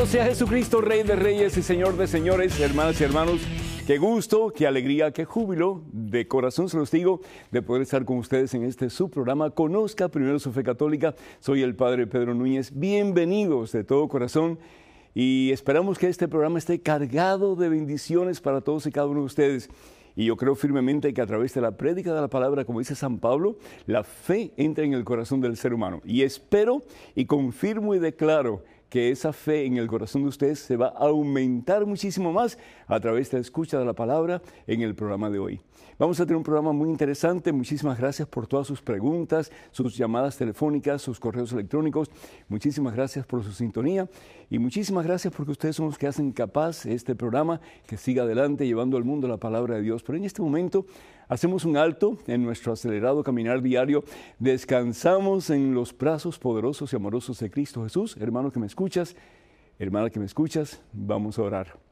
Alabado sea Jesucristo, Rey de Reyes y Señor de Señores, hermanas y hermanos. Qué gusto, qué alegría, qué júbilo, de corazón se los digo, de poder estar con ustedes en este su programa. Conozca primero su fe católica. Soy el Padre Pedro Núñez. Bienvenidos de todo corazón y esperamos que este programa esté cargado de bendiciones para todos y cada uno de ustedes. Y yo creo firmemente que a través de la prédica de la palabra, como dice San Pablo, la fe entra en el corazón del ser humano. Y espero y confirmo y declaro que esa fe en el corazón de ustedes se va a aumentar muchísimo más a través de la escucha de la palabra en el programa de hoy. Vamos a tener un programa muy interesante. Muchísimas gracias por todas sus preguntas, sus llamadas telefónicas, sus correos electrónicos. Muchísimas gracias por su sintonía y muchísimas gracias porque ustedes son los que hacen capaz este programa que siga adelante llevando al mundo la palabra de Dios. Pero en este momento hacemos un alto en nuestro acelerado caminar diario. Descansamos en los brazos poderosos y amorosos de Cristo Jesús. Hermano que me escuchas, hermana que me escuchas, vamos a orar.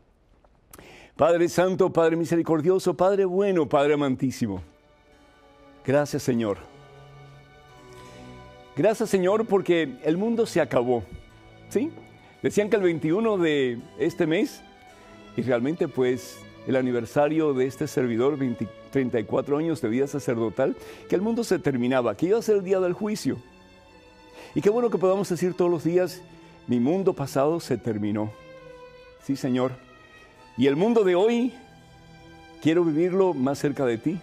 Padre Santo, Padre Misericordioso, Padre Bueno, Padre Amantísimo. Gracias, Señor. Gracias, Señor, porque el mundo se acabó. ¿Sí? Decían que el 21 de este mes, y realmente pues el aniversario de este servidor, 34 años de vida sacerdotal, que el mundo se terminaba, que iba a ser el día del juicio. Y qué bueno que podamos decir todos los días, mi mundo pasado se terminó. Sí, Señor. Y el mundo de hoy, quiero vivirlo más cerca de ti.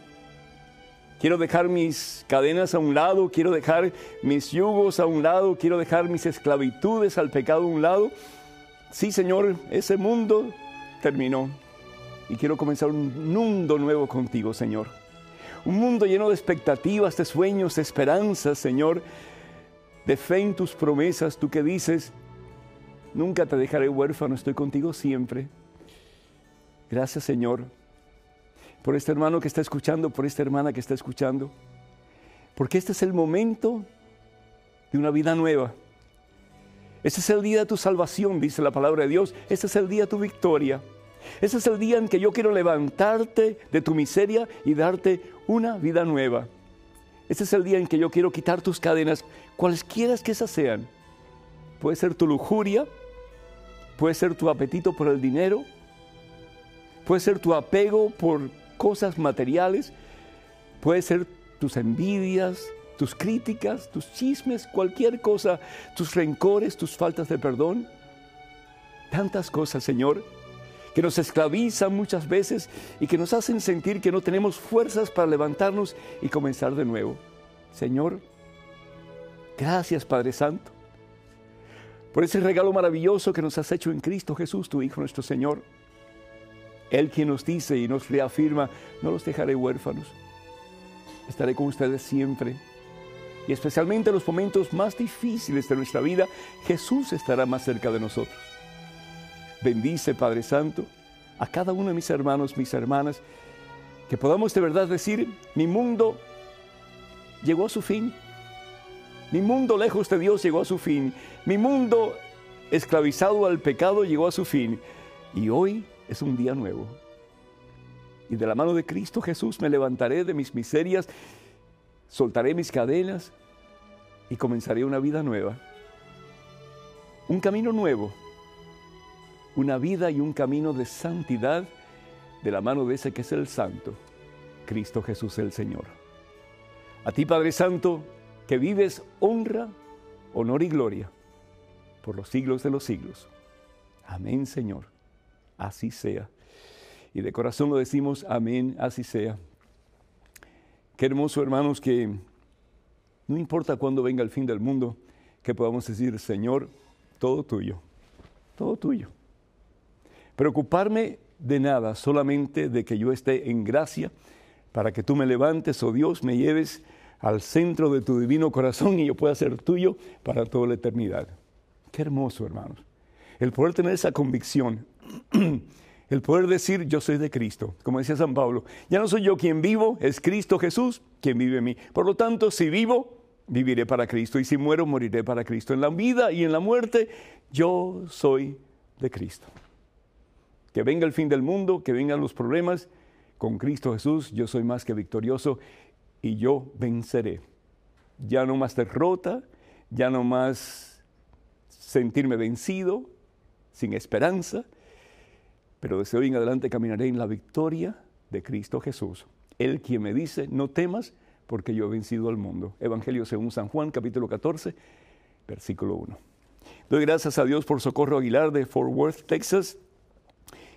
Quiero dejar mis cadenas a un lado, quiero dejar mis yugos a un lado, quiero dejar mis esclavitudes al pecado a un lado. Sí, Señor, ese mundo terminó. Y quiero comenzar un mundo nuevo contigo, Señor. Un mundo lleno de expectativas, de sueños, de esperanzas, Señor. De fe en tus promesas, tú que dices, nunca te dejaré huérfano, estoy contigo siempre. Gracias, Señor, por este hermano que está escuchando, por esta hermana que está escuchando, porque este es el momento de una vida nueva. Este es el día de tu salvación, dice la palabra de Dios. Este es el día de tu victoria. Este es el día en que yo quiero levantarte de tu miseria y darte una vida nueva. Este es el día en que yo quiero quitar tus cadenas, cualesquiera que esas sean. Puede ser tu lujuria, puede ser tu apetito por el dinero, puede ser tu apego por cosas materiales, puede ser tus envidias, tus críticas, tus chismes, cualquier cosa, tus rencores, tus faltas de perdón. Tantas cosas, Señor, que nos esclavizan muchas veces y que nos hacen sentir que no tenemos fuerzas para levantarnos y comenzar de nuevo. Señor, gracias, Padre Santo, por ese regalo maravilloso que nos has hecho en Cristo Jesús, tu Hijo, nuestro Señor. Él quien nos dice y nos reafirma, no los dejaré huérfanos, estaré con ustedes siempre. Y especialmente en los momentos más difíciles de nuestra vida, Jesús estará más cerca de nosotros. Bendice, Padre Santo, a cada uno de mis hermanos, mis hermanas, que podamos de verdad decir, mi mundo llegó a su fin. Mi mundo lejos de Dios llegó a su fin. Mi mundo esclavizado al pecado llegó a su fin. Y hoy es un día nuevo. Y de la mano de Cristo Jesús me levantaré de mis miserias, soltaré mis cadenas y comenzaré una vida nueva. Un camino nuevo. Una vida y un camino de santidad de la mano de ese que es el Santo, Cristo Jesús el Señor. A ti, Padre Santo, que vives honra, honor y gloria por los siglos de los siglos. Amén, Señor. Así sea. Y de corazón lo decimos, amén, así sea. Qué hermoso, hermanos, que no importa cuándo venga el fin del mundo, que podamos decir, Señor, todo tuyo, todo tuyo. Preocuparme de nada, solamente de que yo esté en gracia, para que tú me levantes, oh Dios, me lleves al centro de tu divino corazón y yo pueda ser tuyo para toda la eternidad. Qué hermoso, hermanos. El poder tener esa convicción, el poder decir, yo soy de Cristo. Como decía San Pablo, ya no soy yo quien vivo, es Cristo Jesús quien vive en mí. Por lo tanto, si vivo, viviré para Cristo. Y si muero, moriré para Cristo. En la vida y en la muerte, yo soy de Cristo. Que venga el fin del mundo, que vengan los problemas, con Cristo Jesús yo soy más que victorioso y yo venceré. Ya no más derrota, ya no más sentirme vencido, sin esperanza, pero desde hoy en adelante caminaré en la victoria de Cristo Jesús. Él quien me dice, no temas, porque yo he vencido al mundo. Evangelio según San Juan, capítulo 14, versículo 1. Doy gracias a Dios por Socorro Aguilar de Fort Worth, Texas,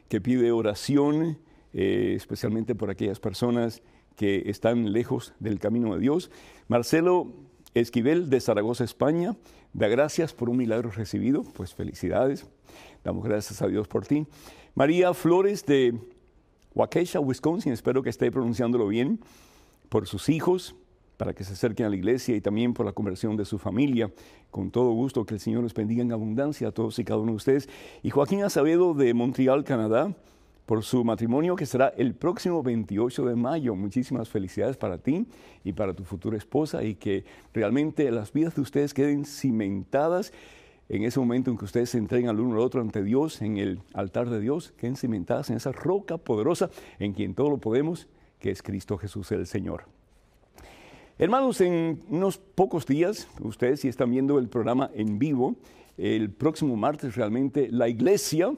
que pide oración, especialmente por aquellas personas que están lejos del camino de Dios. Marcelo Esquivel de Zaragoza, España, da gracias por un milagro recibido. Pues felicidades, damos gracias a Dios por ti. María Flores de Waukesha, Wisconsin, espero que esté pronunciándolo bien, por sus hijos, para que se acerquen a la iglesia y también por la conversión de su familia. Con todo gusto, que el Señor les bendiga en abundancia a todos y cada uno de ustedes. Y Joaquín Acevedo de Montreal, Canadá, por su matrimonio que será el próximo 28 de mayo. Muchísimas felicidades para ti y para tu futura esposa, y que realmente las vidas de ustedes queden cimentadas en ese momento en que ustedes se entreguen al uno al otro ante Dios, en el altar de Dios, queden cimentadas en esa roca poderosa en quien todo lo podemos, que es Cristo Jesús el Señor. Hermanos, en unos pocos días, ustedes si están viendo el programa en vivo, el próximo martes realmente la iglesia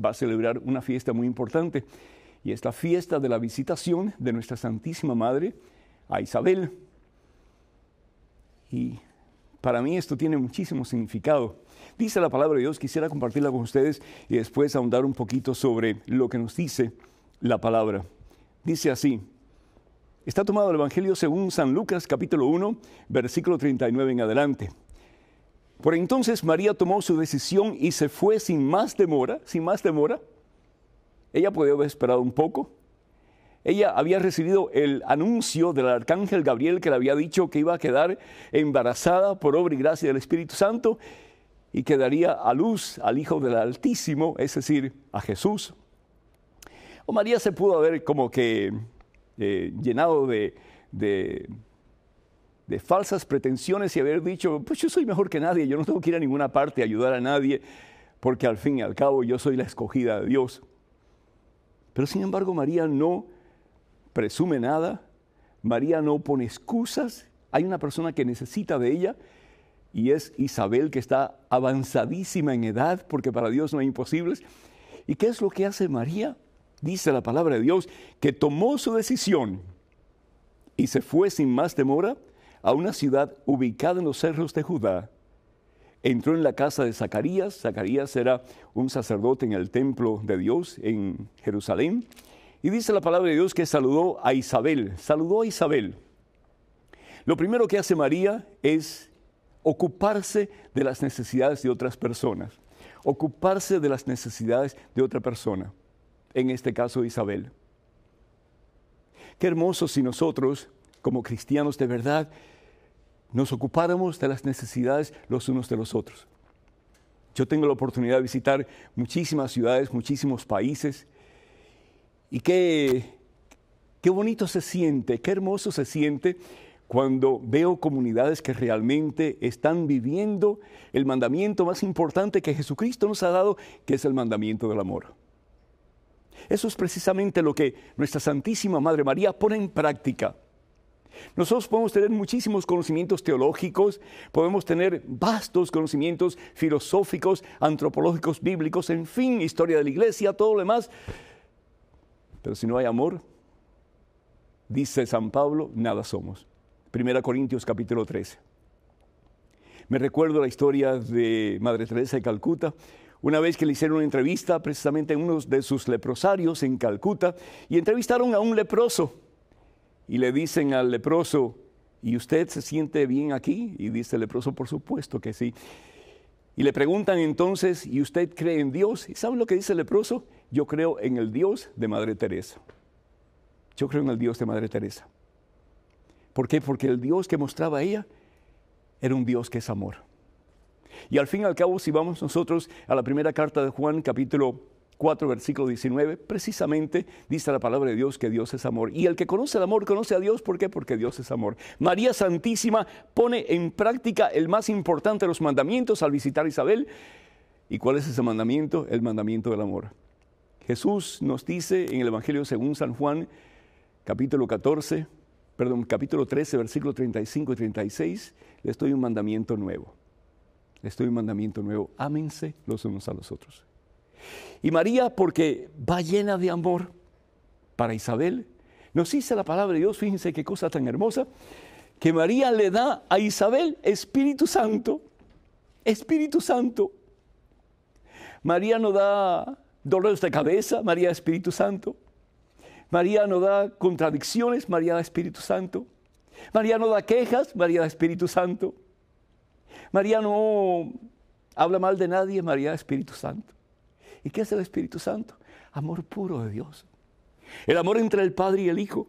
va a celebrar una fiesta muy importante, y es la fiesta de la visitación de nuestra Santísima Madre a Isabel. Y para mí esto tiene muchísimo significado. Dice la palabra de Dios, quisiera compartirla con ustedes y después ahondar un poquito sobre lo que nos dice la palabra. Dice así, está tomado el Evangelio según San Lucas, capítulo 1, versículo 39 en adelante. Por entonces María tomó su decisión y se fue sin más demora. Ella podía haber esperado un poco. Ella había recibido el anuncio del arcángel Gabriel, que le había dicho que iba a quedar embarazada por obra y gracia del Espíritu Santo y que daría a luz al Hijo del Altísimo, es decir, a Jesús. O María se pudo haber como que llenado de falsas pretensiones y haber dicho, pues yo soy mejor que nadie, yo no tengo que ir a ninguna parte a ayudar a nadie, porque al fin y al cabo yo soy la escogida de Dios. Pero sin embargo María no presume nada, María no pone excusas. Hay una persona que necesita de ella, y es Isabel, que está avanzadísima en edad, porque para Dios no hay imposibles. ¿Y qué es lo que hace María? Dice la palabra de Dios que tomó su decisión y se fue sin más demora a una ciudad ubicada en los cerros de Judá. Entró en la casa de Zacarías. Zacarías era un sacerdote en el templo de Dios en Jerusalén. Y dice la palabra de Dios que saludó a Isabel. Lo primero que hace María es ocuparse de las necesidades de otras personas. Ocuparse de las necesidades de otra persona. En este caso, Isabel. Qué hermoso si nosotros, como cristianos de verdad, nos ocupáramos de las necesidades los unos de los otros. Yo tengo la oportunidad de visitar muchísimas ciudades, muchísimos países, y qué bonito se siente, qué hermoso se siente cuando veo comunidades que realmente están viviendo el mandamiento más importante que Jesucristo nos ha dado, que es el mandamiento del amor. Eso es precisamente lo que nuestra Santísima Madre María pone en práctica. Nosotros podemos tener muchísimos conocimientos teológicos, podemos tener vastos conocimientos filosóficos, antropológicos, bíblicos, en fin, historia de la iglesia, todo lo demás. Pero si no hay amor, dice San Pablo, nada somos. 1 Corintios capítulo 13. Me recuerdo la historia de Madre Teresa de Calcuta. Una vez que le hicieron una entrevista precisamente en uno de sus leprosarios en Calcuta, y entrevistaron a un leproso. Y le dicen al leproso, ¿y usted se siente bien aquí? Y dice el leproso, por supuesto que sí. Y le preguntan entonces, ¿y usted cree en Dios? ¿Y saben lo que dice el leproso? Yo creo en el Dios de Madre Teresa. Yo creo en el Dios de Madre Teresa. ¿Por qué? Porque el Dios que mostraba ella era un Dios que es amor. Y al fin y al cabo, si vamos nosotros a la primera carta de Juan, capítulo 4, versículo 19, precisamente dice la palabra de Dios que Dios es amor. Y el que conoce el amor, conoce a Dios. ¿Por qué? Porque Dios es amor. María Santísima pone en práctica el más importante de los mandamientos al visitar a Isabel. ¿Y cuál es ese mandamiento? El mandamiento del amor. Jesús nos dice en el Evangelio según San Juan, capítulo 13, versículo 35 y 36, les doy un mandamiento nuevo. Les doy un mandamiento nuevo. Ámense los unos a los otros. Y María, porque va llena de amor para Isabel, nos dice la palabra de Dios, fíjense qué cosa tan hermosa, que María le da a Isabel Espíritu Santo. Espíritu Santo. María no da dolores de cabeza, María Espíritu Santo. María no da contradicciones, María da Espíritu Santo. María no da quejas, María da Espíritu Santo. María no habla mal de nadie, María da Espíritu Santo. ¿Y qué es el Espíritu Santo? Amor puro de Dios. El amor entre el Padre y el Hijo.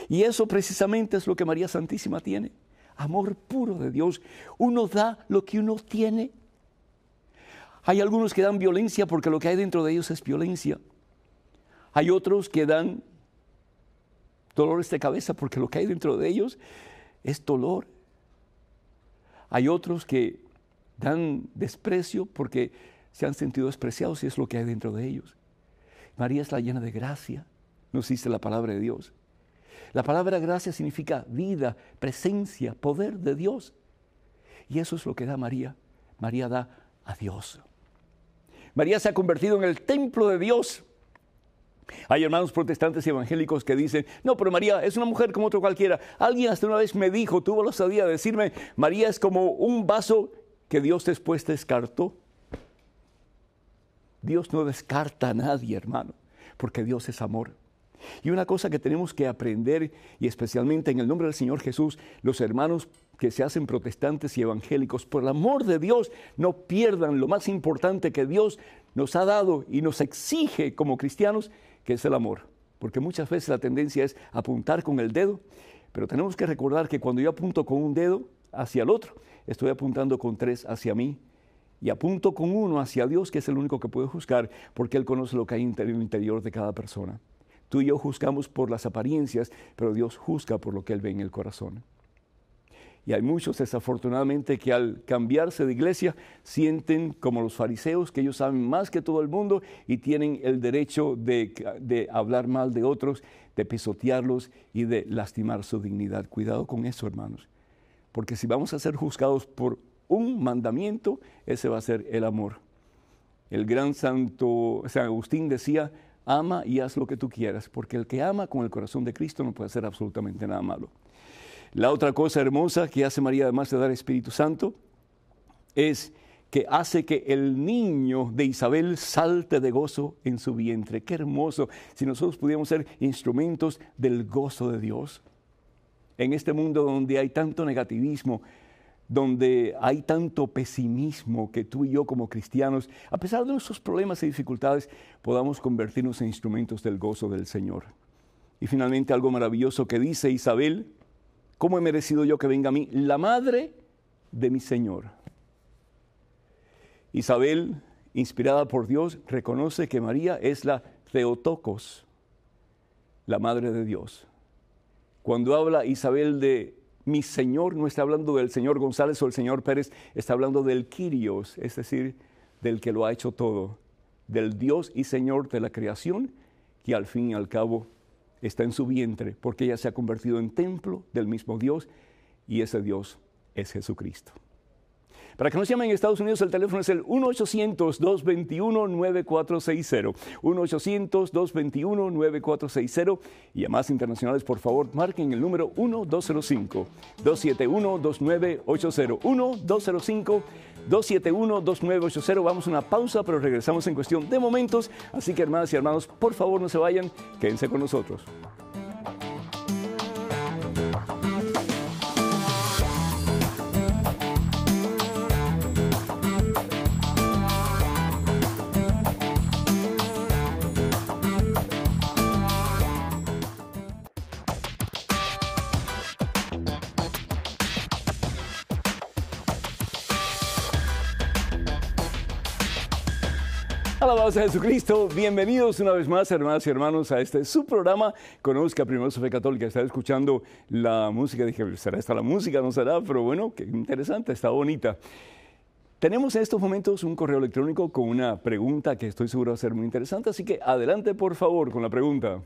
Y eso precisamente es lo que María Santísima tiene. Amor puro de Dios. Uno da lo que uno tiene. Hay algunos que dan violencia porque lo que hay dentro de ellos es violencia. Hay otros que dan dolores de cabeza porque lo que hay dentro de ellos es dolor. Hay otros que dan desprecio porque se han sentido despreciados y es lo que hay dentro de ellos. María es la llena de gracia, nos dice la palabra de Dios. La palabra gracia significa vida, presencia, poder de Dios. Y eso es lo que da María. María da a Dios. María se ha convertido en el templo de Dios. Hay hermanos protestantes y evangélicos que dicen, no, pero María es una mujer como otro cualquiera. Alguien hasta una vez me dijo, tuvo la osadía de decirme, María es como un vaso que Dios después descartó. Dios no descarta a nadie, hermano, porque Dios es amor. Y una cosa que tenemos que aprender, y especialmente en el nombre del Señor Jesús, los hermanos que se hacen protestantes y evangélicos, por el amor de Dios, no pierdan lo más importante que Dios nos ha dado y nos exige como cristianos, que es el amor. Porque muchas veces la tendencia es apuntar con el dedo, pero tenemos que recordar que cuando yo apunto con un dedo hacia el otro, estoy apuntando con tres hacia mí. Y apunto con uno hacia Dios, que es el único que puede juzgar, porque Él conoce lo que hay en el interior de cada persona. Tú y yo juzgamos por las apariencias, pero Dios juzga por lo que Él ve en el corazón. Y hay muchos, desafortunadamente, que al cambiarse de iglesia sienten como los fariseos, que ellos saben más que todo el mundo y tienen el derecho de hablar mal de otros, de pisotearlos y de lastimar su dignidad. Cuidado con eso, hermanos. Porque si vamos a ser juzgados por un mandamiento, ese va a ser el amor. El gran santo San Agustín decía, ama y haz lo que tú quieras, porque el que ama con el corazón de Cristo no puede hacer absolutamente nada malo. La otra cosa hermosa que hace María, además de dar Espíritu Santo, es que hace que el niño de Isabel salte de gozo en su vientre. ¡Qué hermoso! Si nosotros pudiéramos ser instrumentos del gozo de Dios. En este mundo donde hay tanto negativismo, donde hay tanto pesimismo, que tú y yo como cristianos, a pesar de nuestros problemas y dificultades, podamos convertirnos en instrumentos del gozo del Señor. Y finalmente algo maravilloso que dice Isabel, ¿cómo he merecido yo que venga a mí la madre de mi Señor? Isabel, inspirada por Dios, reconoce que María es la Theotokos, la madre de Dios. Cuando habla Isabel de mi Señor, no está hablando del Señor González o el Señor Pérez, está hablando del Kyrios, es decir, del que lo ha hecho todo, del Dios y Señor de la creación, que al fin y al cabo está en su vientre, porque ella se ha convertido en templo del mismo Dios, y ese Dios es Jesucristo. Para que nos llamen en Estados Unidos, el teléfono es el 1-800-221-9460. 1-800-221-9460. Y a más internacionales, por favor, marquen el número 1-205-271-2980. 1-205-271-2980. Vamos a una pausa, pero regresamos en cuestión de momentos. Así que, hermanas y hermanos, por favor, no se vayan, quédense con nosotros. Alabados a Jesucristo, bienvenidos una vez más, hermanas y hermanos, a este su programa, Conozca Primero su Fe Católica. Estaba escuchando la música, dije, ¿será esta la música? ¿No será? Pero bueno, qué interesante, está bonita. Tenemos en estos momentos un correo electrónico con una pregunta que estoy seguro va a ser muy interesante, así que adelante por favor con la pregunta.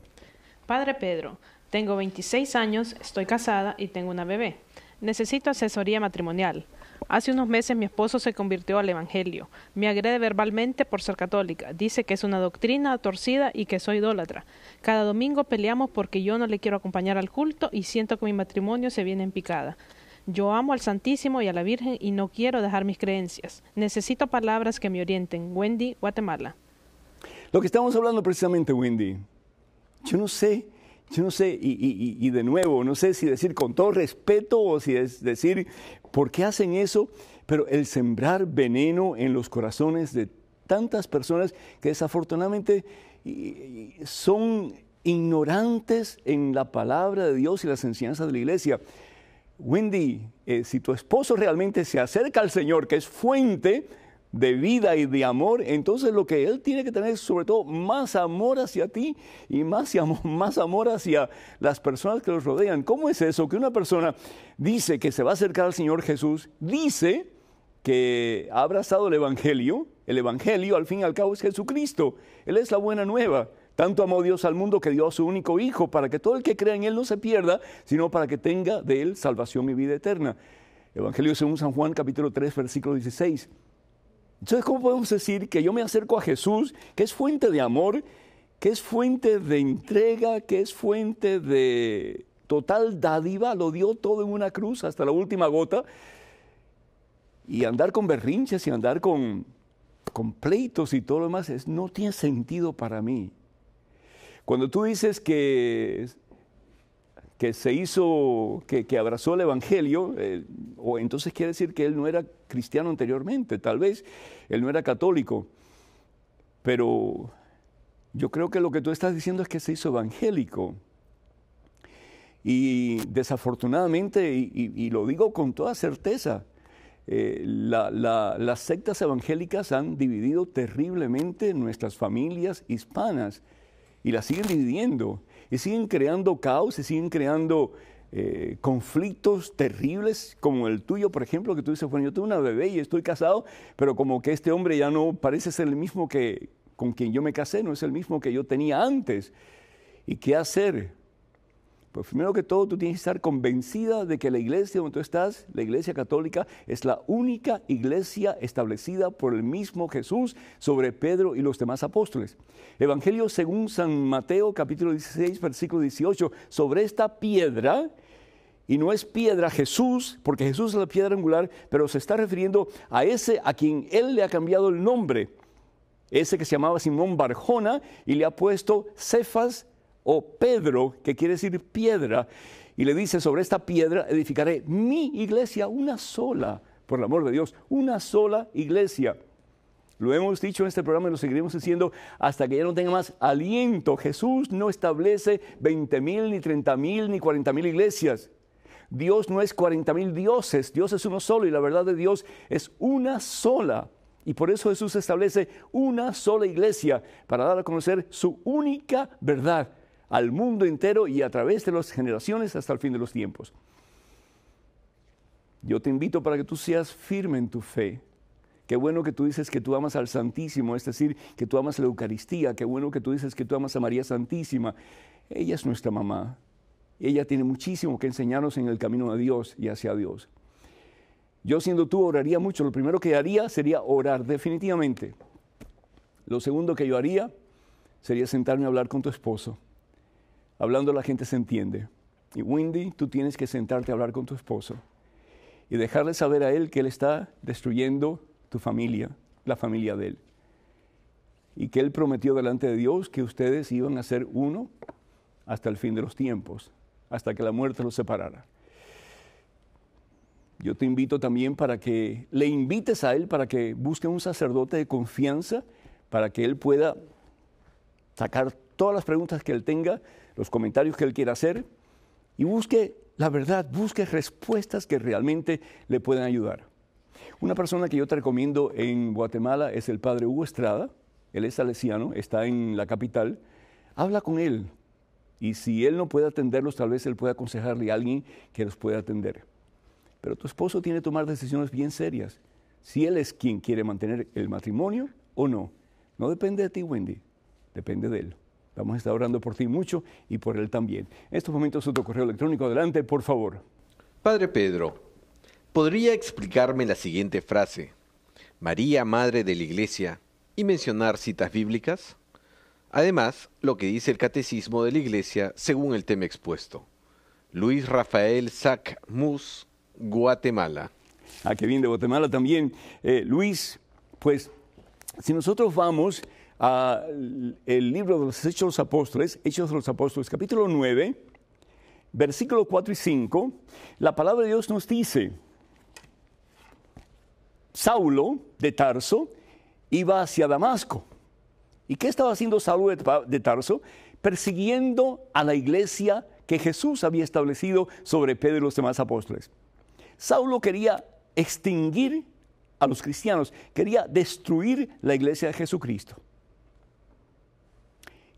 Padre Pedro, tengo 26 años, estoy casada y tengo una bebé. Necesito asesoría matrimonial. Hace unos meses mi esposo se convirtió al Evangelio. Me agrede verbalmente por ser católica. Dice que es una doctrina torcida y que soy idólatra. Cada domingo peleamos porque yo no le quiero acompañar al culto y siento que mi matrimonio se viene en picada. Yo amo al Santísimo y a la Virgen y no quiero dejar mis creencias. Necesito palabras que me orienten. Wendy, Guatemala. Lo que estamos hablando precisamente, Wendy, yo no sé, y de nuevo, no sé si decir con todo respeto o si es decir, ¿por qué hacen eso? Pero el sembrar veneno en los corazones de tantas personas que desafortunadamente son ignorantes en la palabra de Dios y las enseñanzas de la iglesia. Wendy, si tu esposo realmente se acerca al Señor, que es fuente de vida y de amor, entonces lo que él tiene que tener es sobre todo más amor hacia ti y más amor hacia las personas que los rodean. ¿Cómo es eso? Que una persona dice que se va a acercar al Señor Jesús, dice que ha abrazado el Evangelio al fin y al cabo es Jesucristo, Él es la buena nueva. Tanto amó Dios al mundo que dio a su único Hijo, para que todo el que crea en Él no se pierda, sino para que tenga de Él salvación y vida eterna. Evangelio según San Juan, capítulo 3, versículo 16. Entonces, ¿cómo podemos decir que yo me acerco a Jesús, que es fuente de amor, que es fuente de entrega, que es fuente de total dádiva, lo dio todo en una cruz hasta la última gota, y andar con berrinches y andar con pleitos y todo lo demás, no tiene sentido para mí. Cuando tú dices que se hizo, que abrazó el Evangelio, o entonces quiere decir que él no era cristiano anteriormente, tal vez él no era católico, pero yo creo que lo que tú estás diciendo es que se hizo evangélico. Y desafortunadamente, y lo digo con toda certeza, las sectas evangélicas han dividido terriblemente nuestras familias hispanas y las siguen dividiendo. Y siguen creando caos, y siguen creando conflictos terribles, como el tuyo, por ejemplo, que tú dices, bueno, yo tengo una bebé y estoy casado, pero como que este hombre ya no parece ser el mismo que con quien yo me casé, no es el mismo que yo tenía antes. ¿Y qué hacer? Pues primero que todo, tú tienes que estar convencida de que la iglesia donde tú estás, la iglesia católica, es la única iglesia establecida por el mismo Jesús sobre Pedro y los demás apóstoles. Evangelio según San Mateo, capítulo 16, versículo 18, sobre esta piedra, y no es piedra Jesús, porque Jesús es la piedra angular, pero se está refiriendo a ese a quien él le ha cambiado el nombre, ese que se llamaba Simón Barjona, y le ha puesto Cefas, o Pedro, que quiere decir piedra, y le dice, sobre esta piedra edificaré mi iglesia, una sola, por el amor de Dios, una sola iglesia. Lo hemos dicho en este programa y lo seguiremos diciendo hasta que ya no tenga más aliento. Jesús no establece 20,000, ni 30,000, ni 40,000 iglesias. Dios no es 40,000 dioses, Dios es uno solo y la verdad de Dios es una sola. Y por eso Jesús establece una sola iglesia para dar a conocer su única verdad al mundo entero y a través de las generaciones hasta el fin de los tiempos. Yo te invito para que tú seas firme en tu fe. Qué bueno que tú dices que tú amas al Santísimo, es decir, que tú amas la Eucaristía. Qué bueno que tú dices que tú amas a María Santísima. Ella es nuestra mamá. Ella tiene muchísimo que enseñarnos en el camino a Dios y hacia Dios. Yo siendo tú oraría mucho. Lo primero que haría sería orar definitivamente. Lo segundo que yo haría sería sentarme a hablar con tu esposo. Hablando la gente se entiende. Y Wendy, tú tienes que sentarte a hablar con tu esposo y dejarle saber a él que él está destruyendo tu familia, la familia de él. Y que él prometió delante de Dios que ustedes iban a ser uno hasta el fin de los tiempos, hasta que la muerte los separara. Yo te invito también para que le invites a él para que busque un sacerdote de confianza para que él pueda sacar todas las preguntas que él tenga, los comentarios que él quiera hacer y busque la verdad, busque respuestas que realmente le puedan ayudar. Una persona que yo te recomiendo en Guatemala es el padre Hugo Estrada. Él es salesiano, está en la capital. Habla con él y si él no puede atenderlos, tal vez él pueda aconsejarle a alguien que los pueda atender. Pero tu esposo tiene que tomar decisiones bien serias. Si él es quien quiere mantener el matrimonio o no. No depende de ti, Wendy, depende de él. Vamos a estar orando por ti mucho y por él también. En estos momentos, otro correo electrónico. Adelante, por favor. Padre Pedro, ¿Podría explicarme la siguiente frase, María, Madre de la Iglesia, y mencionar citas bíblicas? Además, lo que dice el Catecismo de la Iglesia según el tema expuesto. Luis Rafael Sac Mus, Guatemala. Que viene de Guatemala también. Luis, pues, si nosotros vamos al libro de los Hechos de los Apóstoles, capítulo 9, versículos 4 y 5, la palabra de Dios nos dice, Saulo de Tarso iba hacia Damasco. ¿Y qué estaba haciendo Saulo de Tarso? Persiguiendo a la iglesia que Jesús había establecido sobre Pedro y los demás apóstoles. Saulo quería extinguir a los cristianos, quería destruir la iglesia de Jesucristo.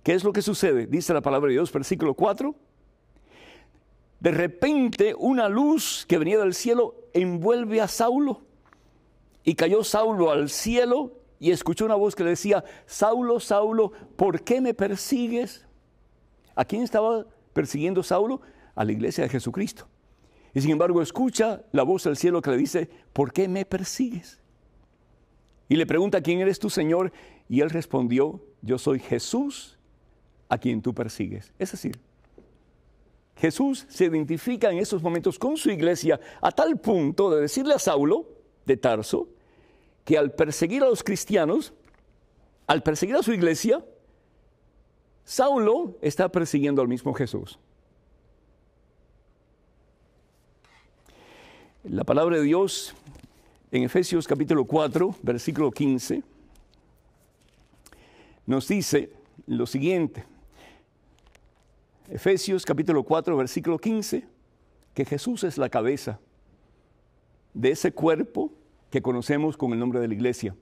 ¿Qué es lo que sucede? Dice la palabra de Dios, versículo 4. De repente una luz que venía del cielo envuelve a Saulo. Y cayó Saulo al cielo y escuchó una voz que le decía, Saulo, Saulo, ¿por qué me persigues? ¿A quién estaba persiguiendo Saulo? A la iglesia de Jesucristo. Y sin embargo escucha la voz del cielo que le dice, ¿por qué me persigues? Y le pregunta, ¿quién eres tú, Señor? Y él respondió, yo soy Jesús a quien tú persigues. Es decir, Jesús se identifica en esos momentos con su iglesia a tal punto de decirle a Saulo de Tarso, que al perseguir a los cristianos, al perseguir a su iglesia, Saulo está persiguiendo al mismo Jesús. La palabra de Dios en Efesios capítulo 4, versículo 15, nos dice lo siguiente. Efesios capítulo 4, versículo 15, que Jesús es la cabeza de ese cuerpo que conocemos con el nombre de la iglesia.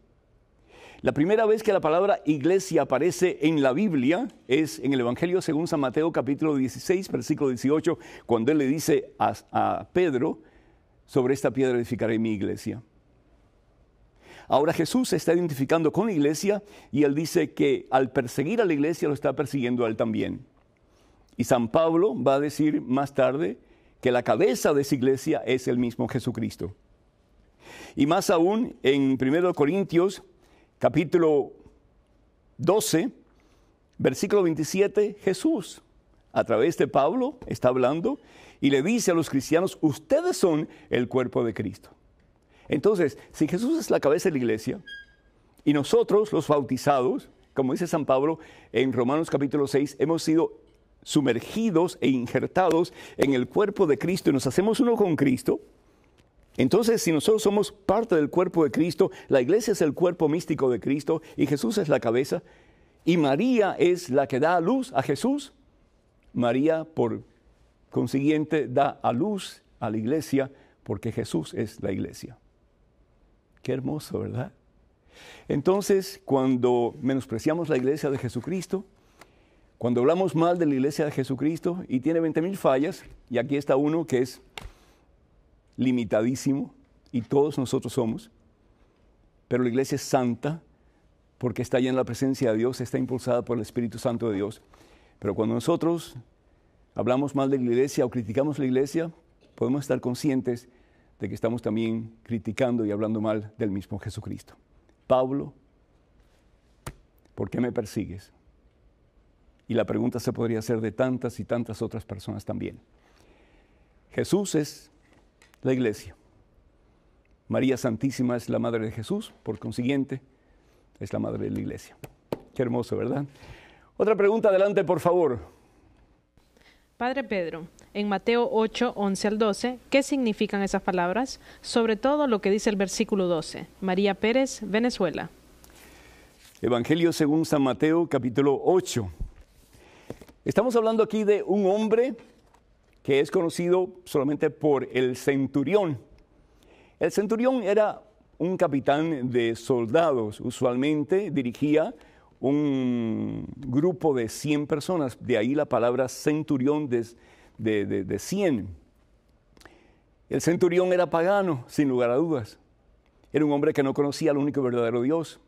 La primera vez que la palabra iglesia aparece en la Biblia es en el Evangelio según San Mateo capítulo 16, versículo 18, cuando él le dice a Pedro, sobre esta piedra edificaré mi iglesia. Ahora Jesús se está identificando con la iglesia y él dice que al perseguir a la iglesia lo está persiguiendo a él también. Y San Pablo va a decir más tarde que la cabeza de esa iglesia es el mismo Jesucristo. Y más aún en 1 Corintios capítulo 12, versículo 27, Jesús a través de Pablo está hablando y le dice a los cristianos, ustedes son el cuerpo de Cristo. Entonces, si Jesús es la cabeza de la iglesia y nosotros los bautizados, como dice San Pablo en Romanos capítulo 6, hemos sido sumergidos e injertados en el cuerpo de Cristo y nos hacemos uno con Cristo, entonces si nosotros somos parte del cuerpo de Cristo, la iglesia es el cuerpo místico de Cristo y Jesús es la cabeza y María es la que da a luz a Jesús, María por consiguiente da a luz a la iglesia porque Jesús es la iglesia. Qué hermoso, ¿verdad? Entonces, cuando menospreciamos la iglesia de Jesucristo, cuando hablamos mal de la iglesia de Jesucristo y tiene 20,000 fallas, y aquí está uno que es limitadísimo, y todos nosotros somos, pero la iglesia es santa porque está allá en la presencia de Dios, está impulsada por el Espíritu Santo de Dios. Pero cuando nosotros hablamos mal de la iglesia o criticamos la iglesia, podemos estar conscientes de que estamos también criticando y hablando mal del mismo Jesucristo. Pablo, ¿por qué me persigues? Y la pregunta se podría hacer de tantas y tantas otras personas también. Jesús es la iglesia. María Santísima es la madre de Jesús, por consiguiente, es la madre de la iglesia. Qué hermoso, ¿verdad? Otra pregunta, adelante, por favor. Padre Pedro, en Mateo 8, 11 al 12, ¿qué significan esas palabras? Sobre todo lo que dice el versículo 12. María Pérez, Venezuela. Evangelio según San Mateo, capítulo 8. Estamos hablando aquí de un hombre que es conocido solamente por el centurión. El centurión era un capitán de soldados, usualmente dirigía un grupo de 100 personas, de ahí la palabra centurión de 100. El centurión era pagano, sin lugar a dudas. Era un hombre que no conocía al único y verdadero Dios.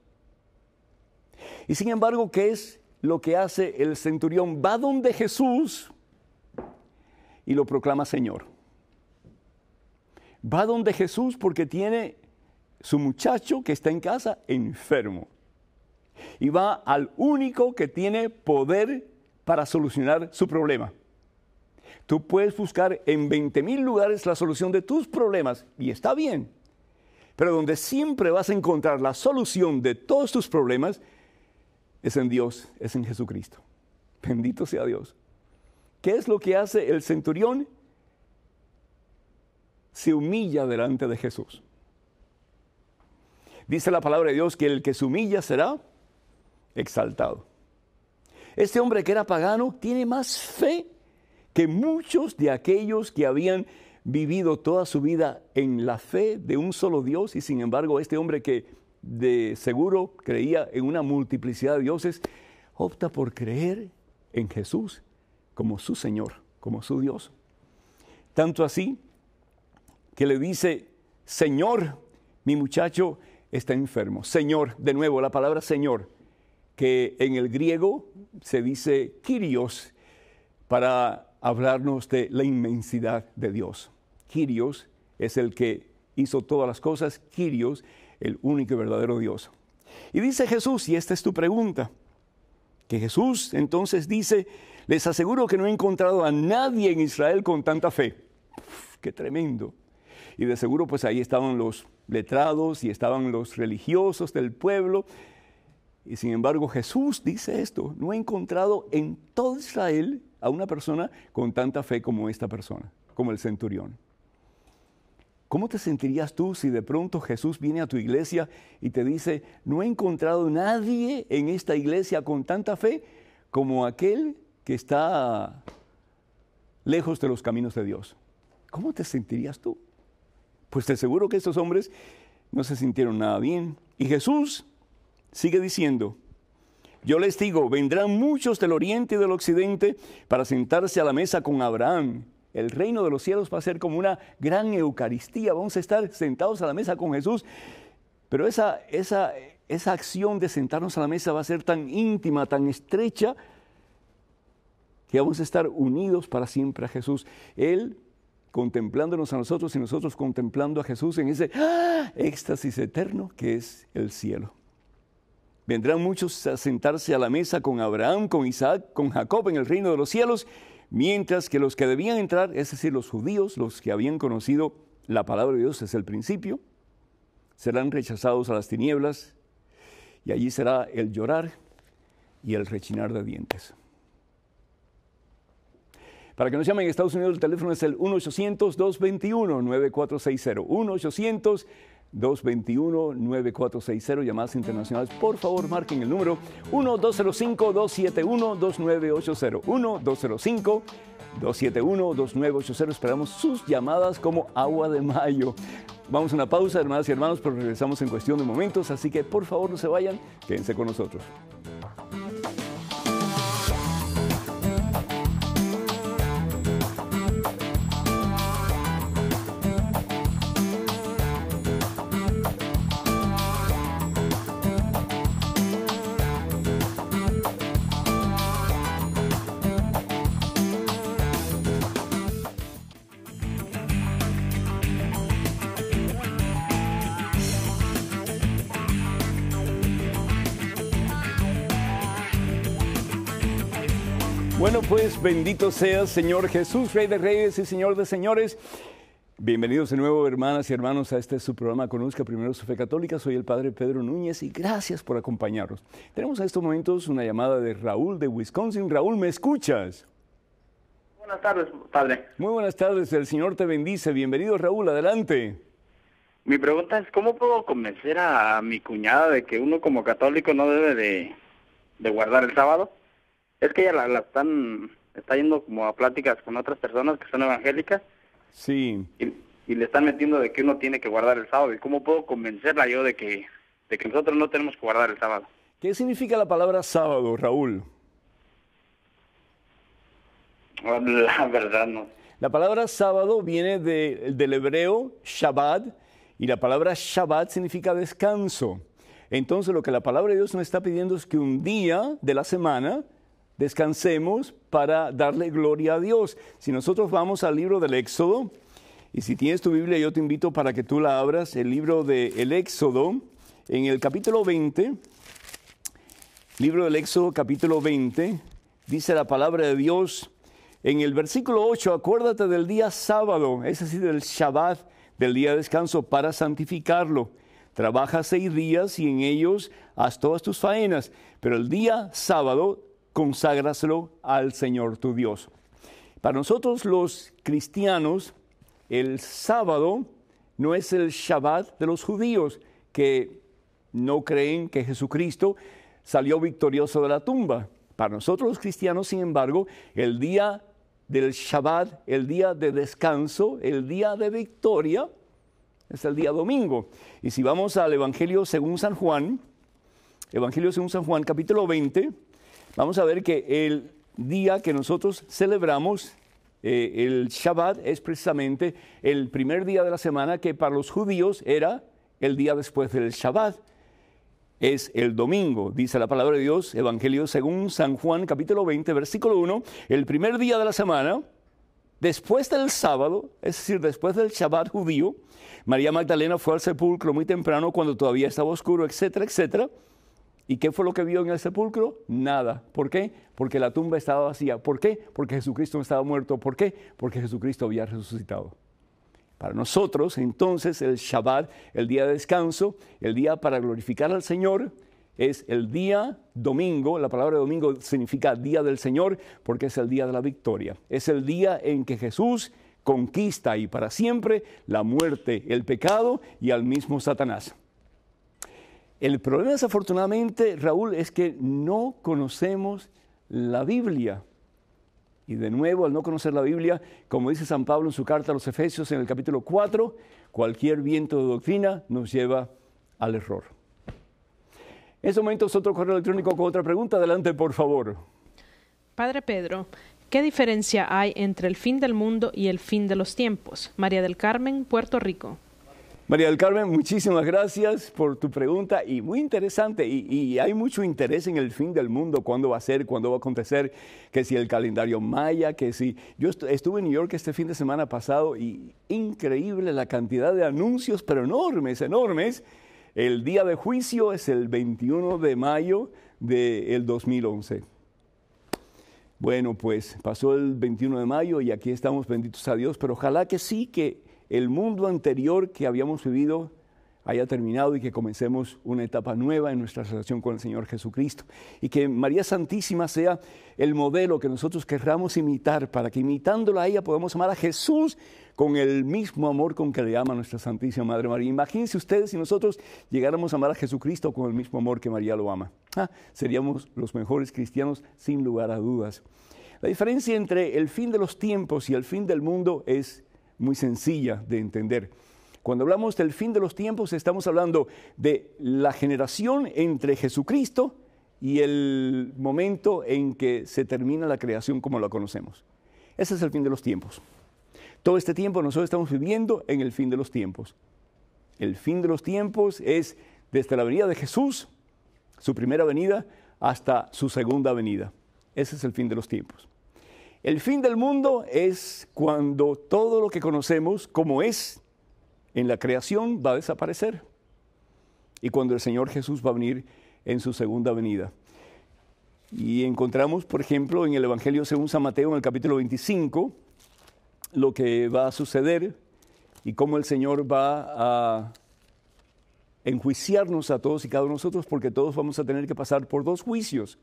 Y sin embargo, ¿qué es lo que hace el centurión? Va donde Jesús y lo proclama Señor. va donde Jesús porque tiene su muchacho que está en casa enfermo. Y va al único que tiene poder para solucionar su problema. Tú puedes buscar en 20,000 lugares la solución de tus problemas y está bien. Pero donde siempre vas a encontrar la solución de todos tus problemas es en Dios, es en Jesucristo. Bendito sea Dios. ¿Qué es lo que hace el centurión? Se humilla delante de Jesús. Dice la palabra de Dios que el que se humilla será exaltado. Este hombre que era pagano tiene más fe que muchos de aquellos que habían vivido toda su vida en la fe de un solo Dios, y sin embargo este hombre que de seguro creía en una multiplicidad de dioses, opta por creer en Jesús como su Señor, como su Dios. Tanto así que le dice: Señor, mi muchacho está enfermo. Señor, de nuevo la palabra Señor, que en el griego se dice Kyrios, para hablarnos de la inmensidad de Dios. Kyrios es el que hizo todas las cosas, Kyrios, el único y verdadero Dios. Y dice Jesús, y esta es tu pregunta, que Jesús entonces dice: les aseguro que no he encontrado a nadie en Israel con tanta fe. Uf, ¡qué tremendo! Y de seguro pues ahí estaban los letrados y estaban los religiosos del pueblo. Y sin embargo Jesús dice esto: no he encontrado en todo Israel a una persona con tanta fe como esta persona, como el centurión. ¿Cómo te sentirías tú si de pronto Jesús viene a tu iglesia y te dice: no he encontrado nadie en esta iglesia con tanta fe como aquel que está lejos de los caminos de Dios? ¿Cómo te sentirías tú? Pues te aseguro que estos hombres no se sintieron nada bien. Y Jesús sigue diciendo: yo les digo, vendrán muchos del oriente y del occidente para sentarse a la mesa con Abraham. El reino de los cielos va a ser como una gran Eucaristía. Vamos a estar sentados a la mesa con Jesús. Pero esa acción de sentarnos a la mesa va a ser tan íntima, tan estrecha, que vamos a estar unidos para siempre a Jesús. Él contemplándonos a nosotros y nosotros contemplando a Jesús en ese éxtasis eterno que es el cielo. Vendrán muchos a sentarse a la mesa con Abraham, con Isaac, con Jacob en el reino de los cielos, mientras que los que debían entrar, es decir, los judíos, los que habían conocido la palabra de Dios desde el principio, serán rechazados a las tinieblas, y allí será el llorar y el rechinar de dientes. Para que nos llamen en Estados Unidos, el teléfono es el 1-800-221-9460. 1-800-221-9460, llamadas internacionales. Por favor, marquen el número 1-205-271-2980. 1-205-271-2980. Esperamos sus llamadas como agua de mayo. Vamos a una pausa, hermanas y hermanos, pero regresamos en cuestión de momentos. Así que, por favor, no se vayan, quédense con nosotros. Bueno, pues bendito seas, Señor Jesús, Rey de Reyes y Señor de Señores. Bienvenidos de nuevo, hermanas y hermanos, a este su programa Conozca Primero su Fe Católica. Soy el Padre Pedro Núñez y gracias por acompañarnos. Tenemos en estos momentos una llamada de Raúl de Wisconsin. Raúl, ¿me escuchas? Buenas tardes, Padre. Muy buenas tardes, el Señor te bendice. Bienvenido, Raúl, adelante. Mi pregunta es, ¿cómo puedo convencer a mi cuñada de que uno como católico no debe de guardar el sábado? Es que ella está yendo como a pláticas con otras personas que son evangélicas. Sí. Y le están metiendo de que uno tiene que guardar el sábado. ¿Y cómo puedo convencerla yo de que nosotros no tenemos que guardar el sábado? ¿Qué significa la palabra sábado, Raúl? La verdad no. La palabra sábado viene del hebreo Shabbat, y la palabra Shabbat significa descanso. Entonces lo que la palabra de Dios nos está pidiendo es que un día de la semana descansemos para darle gloria a Dios. Si nosotros vamos al libro del Éxodo Y si tienes tu Biblia, yo te invito para que tú la abras, el libro del Éxodo, en el capítulo 20, libro del Éxodo, capítulo 20, dice la palabra de Dios, en el versículo 8, acuérdate del día sábado, es decir, del Shabbat, del día de descanso, para santificarlo. Trabaja 6 días y en ellos haz todas tus faenas, pero el día sábado conságraselo al Señor tu Dios. Para nosotros los cristianos, el sábado no es el Shabbat de los judíos, que no creen que Jesucristo salió victorioso de la tumba. Para nosotros los cristianos, sin embargo, el día del Shabbat, el día de descanso, el día de victoria, es el día domingo. Y si vamos al Evangelio según San Juan, capítulo 20, vamos a ver que el día que nosotros celebramos, el Shabbat, es precisamente el primer día de la semana, que para los judíos era el día después del Shabbat. Es el domingo, dice la palabra de Dios, Evangelio según San Juan, capítulo 20, versículo 1, el primer día de la semana, después del sábado, es decir, después del Shabbat judío, María Magdalena fue al sepulcro muy temprano cuando todavía estaba oscuro, etcétera, etcétera. ¿Y qué fue lo que vio en el sepulcro? Nada. ¿Por qué? Porque la tumba estaba vacía. ¿Por qué? Porque Jesucristo no estaba muerto. ¿Por qué? Porque Jesucristo había resucitado. Para nosotros, entonces, el Shabbat, el día de descanso, el día para glorificar al Señor, es el día domingo. La palabra domingo significa día del Señor porque es el día de la victoria. Es el día en que Jesús conquista y para siempre la muerte, el pecado y al mismo Satanás. El problema, desafortunadamente, Raúl, es que no conocemos la Biblia. Y de nuevo, al no conocer la Biblia, como dice San Pablo en su carta a los Efesios en el capítulo 4, cualquier viento de doctrina nos lleva al error. En este momento es otro correo electrónico con otra pregunta. Adelante, por favor. Padre Pedro, ¿qué diferencia hay entre el fin del mundo y el fin de los tiempos? María del Carmen, Puerto Rico. María del Carmen, muchísimas gracias por tu pregunta y muy interesante y hay mucho interés en el fin del mundo, cuándo va a ser, cuándo va a acontecer, que si el calendario maya, que si... Yo estuve en New York este fin de semana pasado y increíble la cantidad de anuncios, pero enormes, enormes. El día de juicio es el 21 de mayo del 2011. Bueno, pues pasó el 21 de mayo y aquí estamos, benditos a Dios, pero ojalá que sí, que el mundo anterior que habíamos vivido haya terminado y que comencemos una etapa nueva en nuestra relación con el Señor Jesucristo. Y que María Santísima sea el modelo que nosotros querramos imitar, para que imitándola a ella podamos amar a Jesús con el mismo amor con que le ama a nuestra Santísima Madre María. Imagínense ustedes si nosotros llegáramos a amar a Jesucristo con el mismo amor que María lo ama. Seríamos los mejores cristianos sin lugar a dudas. La diferencia entre el fin de los tiempos y el fin del mundo es muy sencilla de entender. Cuando hablamos del fin de los tiempos, estamos hablando de la generación entre Jesucristo y el momento en que se termina la creación como la conocemos. Ese es el fin de los tiempos. Todo este tiempo nosotros estamos viviendo en el fin de los tiempos. El fin de los tiempos es desde la venida de Jesús, su primera venida, hasta su segunda venida. Ese es el fin de los tiempos. El fin del mundo es cuando todo lo que conocemos como es en la creación va a desaparecer y cuando el Señor Jesús va a venir en su segunda venida. Y encontramos, por ejemplo, en el Evangelio según San Mateo, en el capítulo 25, lo que va a suceder y cómo el Señor va a enjuiciarnos a todos y cada uno de nosotros, porque todos vamos a tener que pasar por 2 juicios: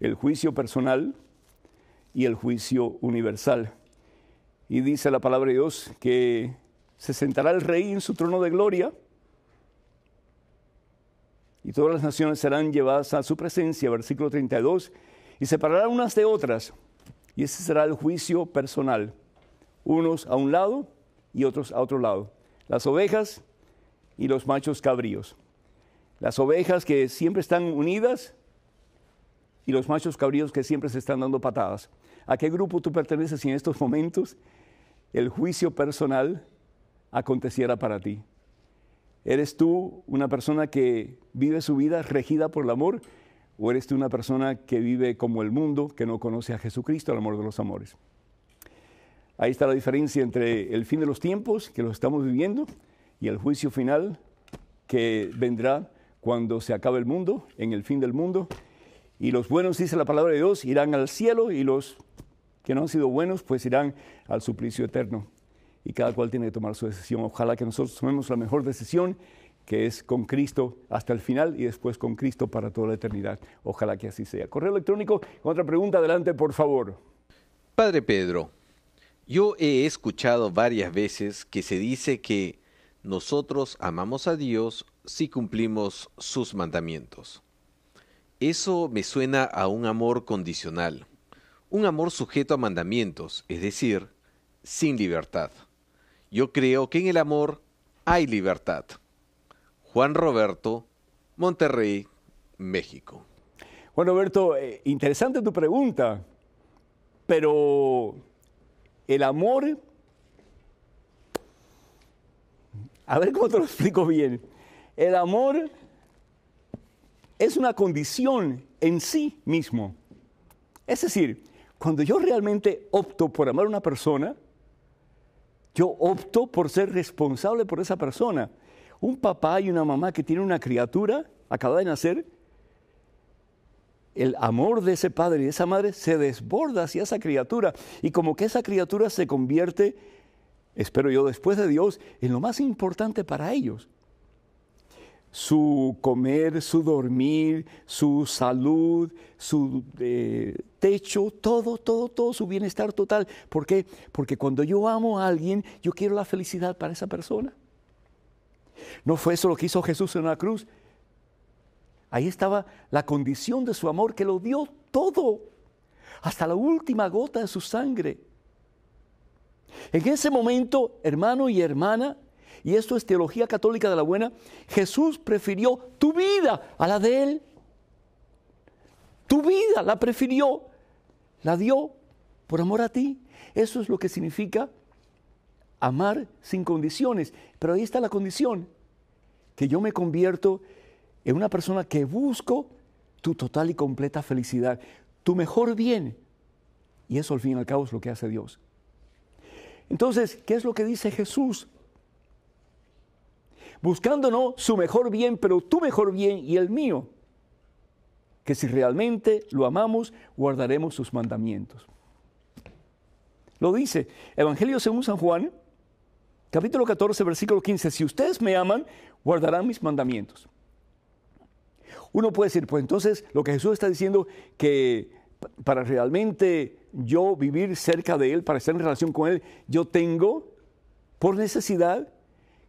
el juicio personal y el juicio universal. Y dice la palabra de Dios que se sentará el Rey en su trono de gloria y todas las naciones serán llevadas a su presencia, versículo 32, y separarán unas de otras, y ese será el juicio personal, unos a un lado y otros a otro lado, las ovejas y los machos cabríos. Las ovejas que siempre están unidas y los machos cabríos que siempre se están dando patadas. ¿A qué grupo tú perteneces si en estos momentos el juicio personal aconteciera para ti? ¿Eres tú una persona que vive su vida regida por el amor o eres tú una persona que vive como el mundo, que no conoce a Jesucristo, el amor de los amores? Ahí está la diferencia entre el fin de los tiempos, que los estamos viviendo, y el juicio final, que vendrá cuando se acabe el mundo, en el fin del mundo. Y los buenos, dice la palabra de Dios, irán al cielo, y los que no han sido buenos, pues irán al suplicio eterno. Y cada cual tiene que tomar su decisión. Ojalá que nosotros tomemos la mejor decisión, que es con Cristo hasta el final y después con Cristo para toda la eternidad. Ojalá que así sea. Correo electrónico, otra pregunta, adelante, por favor. Padre Pedro, yo he escuchado varias veces que se dice que nosotros amamos a Dios si cumplimos sus mandamientos. Eso me suena a un amor condicional, un amor sujeto a mandamientos, es decir, sin libertad. Yo creo que en el amor hay libertad. Juan Roberto, Monterrey, México. Juan Roberto, interesante tu pregunta, pero el amor, a ver cómo te lo explico bien. El amor es una condición en sí mismo. Es decir, cuando yo realmente opto por amar a una persona, yo opto por ser responsable por esa persona. Un papá y una mamá que tienen una criatura, acaba de nacer, el amor de ese padre y de esa madre se desborda hacia esa criatura. Y como que esa criatura se convierte, espero yo, después de Dios, en lo más importante para ellos. Su comer, su dormir, su salud, su techo, todo su bienestar total. ¿Por qué? Porque cuando yo amo a alguien, yo quiero la felicidad para esa persona. ¿No fue eso lo que hizo Jesús en la cruz? Ahí estaba la condición de su amor, que lo dio todo, hasta la última gota de su sangre. En ese momento, hermano y hermana, y esto es teología católica de la buena, Jesús prefirió tu vida a la de Él. Tu vida la prefirió, la dio por amor a ti. Eso es lo que significa amar sin condiciones. Pero ahí está la condición, que yo me convierto en una persona que busco tu total y completa felicidad, tu mejor bien. Y eso al fin y al cabo es lo que hace Dios. Entonces, ¿qué es lo que dice Jesús? Buscando no su mejor bien, pero tu mejor bien y el mío. Que si realmente lo amamos, guardaremos sus mandamientos. Lo dice Evangelio según San Juan, capítulo 14, versículo 15. Si ustedes me aman, guardarán mis mandamientos. Uno puede decir, pues entonces lo que Jesús está diciendo, que para realmente yo vivir cerca de Él, para estar en relación con Él, yo tengo por necesidad